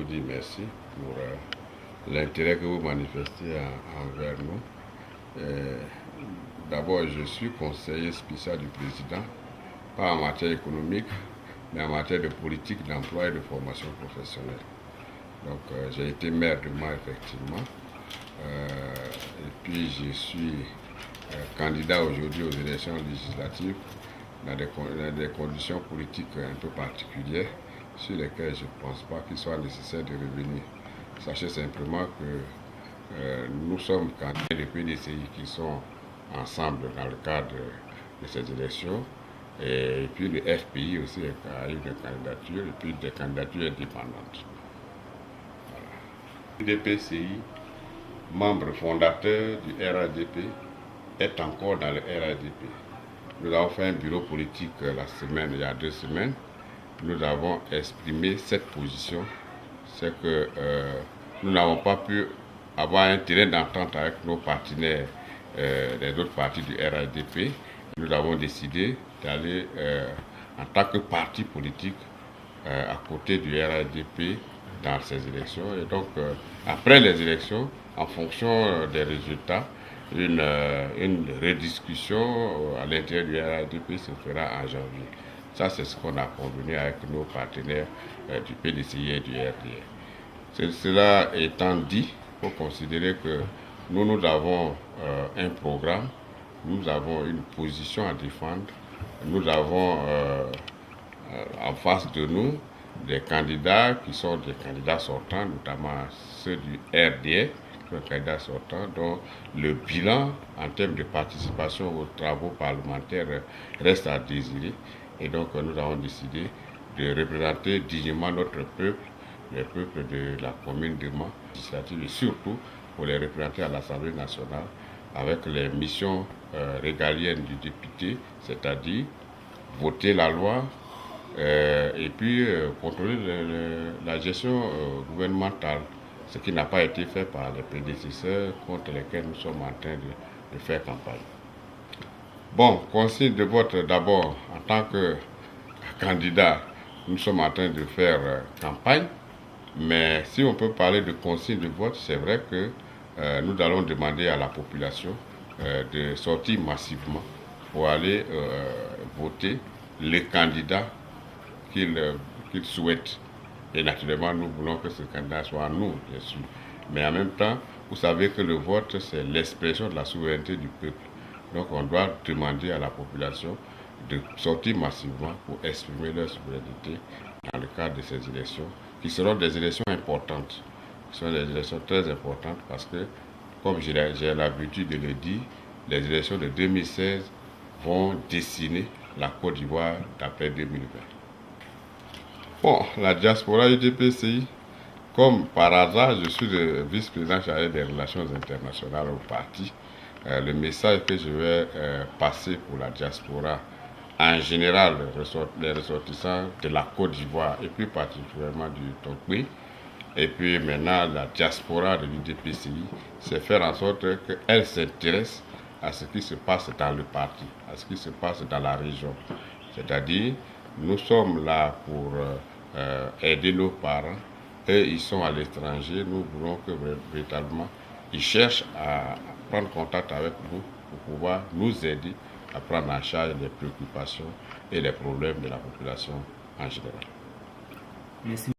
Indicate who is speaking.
Speaker 1: dis merci pour l'intérêt que vous manifestez envers nous. D'abord, je suis conseiller spécial du président, pas en matière économique, mais en matière de politique d'emploi et de formation professionnelle. Donc, j'ai été maire de Mans, effectivement. Et puis, je suis candidat aujourd'hui aux élections législatives dans des conditions politiques un peu particulières sur lesquelles je ne pense pas qu'il soit nécessaire de revenir. Sachez simplement que nous sommes candidats des PDCI qui sont ensemble dans le cadre de ces élections. Et puis le FPI aussi a eu des candidatures et puis des candidatures indépendantes. Voilà. Le DPCI, membre fondateur du RADP, est encore dans le RADP. Nous avons fait un bureau politique il y a 2 semaines. Nous avons exprimé cette position. C'est que nous n'avons pas pu avoir un terrain d'entente avec nos partenaires des autres partis du RADP. Nous avons décidé d'aller en tant que parti politique à côté du RADP dans ces élections. Et donc, après les élections, en fonction des résultats, une rediscussion à l'intérieur du RADP se fera en janvier. Ça, c'est ce qu'on a convenu avec nos partenaires du PDCI et du RDA. Cela étant dit, il faut considérer que nous avons un programme, nous avons une position à défendre, nous avons en face de nous des candidats qui sont des candidats sortants, notamment ceux du RDA, candidats sortants, dont le bilan en termes de participation aux travaux parlementaires reste à désirer. Et donc nous avons décidé de représenter dignement notre peuple, le peuple de la commune de Mans, législative, et surtout pour les représenter à l'Assemblée nationale avec les missions régaliennes du député, c'est-à-dire voter la loi et puis contrôler la gestion gouvernementale, ce qui n'a pas été fait par les prédécesseurs contre lesquels nous sommes en train de faire campagne. Bon, consigne de vote d'abord, en tant que candidat, nous sommes en train de faire campagne, mais si on peut parler de consigne de vote, c'est vrai que nous allons demander à la population de sortir massivement pour aller voter les candidats qu'ils souhaitent. Et naturellement, nous voulons que ce candidat soit nous, bien sûr. Mais en même temps, vous savez que le vote, c'est l'expression de la souveraineté du peuple. Donc on doit demander à la population de sortir massivement pour exprimer leur souveraineté dans le cadre de ces élections, qui seront des élections importantes. Ce sont des élections très importantes parce que, comme j'ai l'habitude de le dire, les élections de 2016 vont dessiner la Côte d'Ivoire d'après 2020. Bon, la diaspora UDPCI, comme par hasard, je suis le vice-président chargé des relations internationales au parti. Le message que je vais passer pour la diaspora, en général, les ressortissants de la Côte d'Ivoire et plus particulièrement du Togbe, et puis maintenant la diaspora de l'UDPCI, c'est faire en sorte qu'elle s'intéresse à ce qui se passe dans le parti, à ce qui se passe dans la région. C'est-à-dire, nous sommes là pour aider nos parents. Eux, ils sont à l'étranger. Nous voulons que véritablement, ils cherchent à prendre contact avec nous pour pouvoir nous aider à prendre en charge les préoccupations et les problèmes de la population en général.
Speaker 2: Merci.